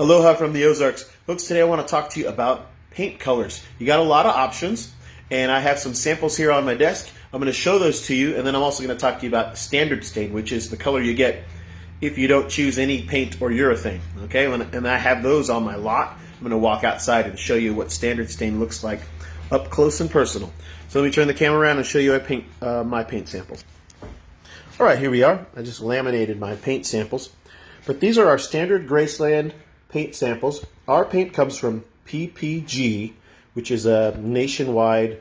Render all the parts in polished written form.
Aloha from the Ozarks. Folks, today I want to talk to you about paint colors. You got a lot of options, and I have some samples here on my desk. I'm going to show those to you, and then I'm also going to talk to you about standard stain, which is the color you get if you don't choose any paint or urethane. Okay, and I have those on my lot. I'm going to walk outside and show you what standard stain looks like up close and personal. So let me turn the camera around and show you my paint samples. All right, here we are. I just laminated my paint samples. But these are our standard Graceland paint samples. Our paint comes from PPG, which is a nationwide,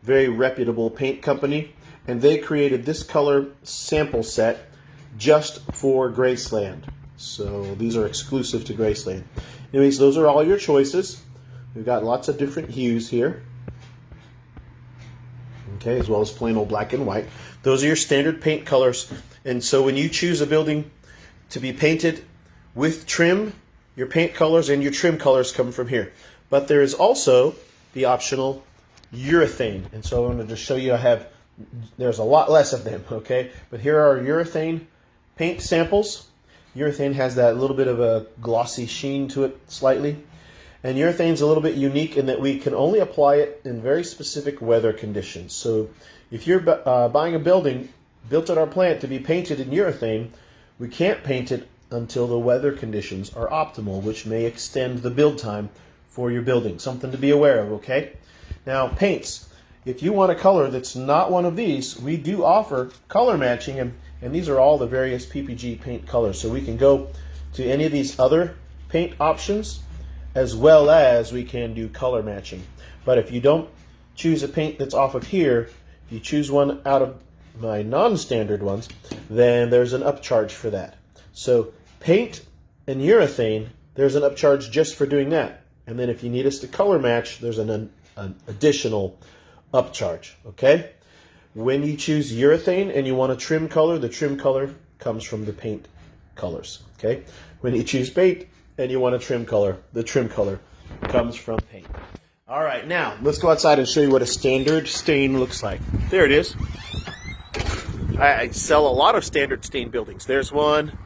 very reputable paint company. And they created this color sample set just for Graceland. So these are exclusive to Graceland. Anyways, those are all your choices. We've got lots of different hues here. Okay, as well as plain old black and white. Those are your standard paint colors. And so when you choose a building to be painted with trim, your paint colors and your trim colors come from here. But there is also the optional urethane. And so I'm going to just show you, there's a lot less of them, okay? But here are urethane paint samples. Urethane has that little bit of a glossy sheen to it slightly. And urethane's a little bit unique in that we can only apply it in very specific weather conditions. So if you're buying a building built at our plant to be painted in urethane, we can't paint it until the weather conditions are optimal, which may extend the build time for your building. Something to be aware of, okay? Now, paints. If you want a color that's not one of these, we do offer color matching, and these are all the various PPG paint colors. So we can go to any of these other paint options, as well as we can do color matching. But if you don't choose a paint that's off of here, if you choose one out of my non-standard ones, then there's an upcharge for that. So paint and urethane, there's an upcharge just for doing that. And then if you need us to color match, there's an additional upcharge, okay? When you choose urethane and you want a trim color, the trim color comes from the paint colors, okay? When you choose paint and you want a trim color, the trim color comes from paint. All right, now let's go outside and show you what a standard stain looks like. There it is. I sell a lot of standard stain buildings. There's one,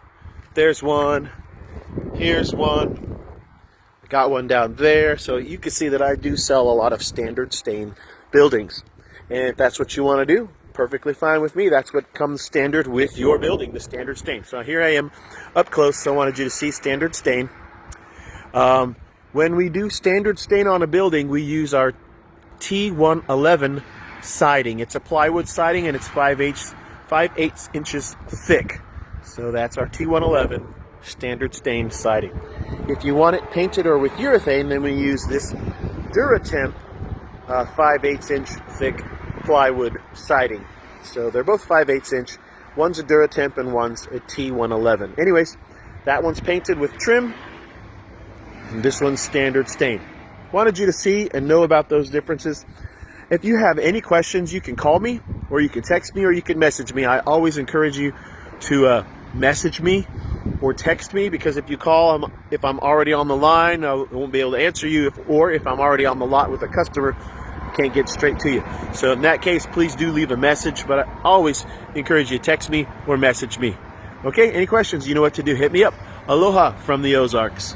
here's one. I got one down there. So you can see that I do sell a lot of standard stain buildings. And if that's what you want to do, perfectly fine with me. That's what comes standard with your building, the standard stain. So here I am up close. So I wanted you to see standard stain. When we do standard stain on a building, we use our T111 siding. It's a plywood siding and it's 5/8 inches thick. So that's our T111 standard stain siding. If you want it painted or with urethane, then we use this Duratemp 5/8 inch thick plywood siding. So they're both 5/8 inch. One's a Duratemp and one's a T111. Anyways, that one's painted with trim, and this one's standard stain. Wanted you to see and know about those differences. If you have any questions, you can call me, or you can text me, or you can message me. I always encourage you to message me or text me, because if you call, if I'm already on the line, I won't be able to answer you, or if I'm already on the lot with a customer, I can't get straight to you. So in that case, please do leave a message, but I always encourage you to text me or message me. Okay, any questions, you know what to do. Hit me up. Aloha from the Ozarks.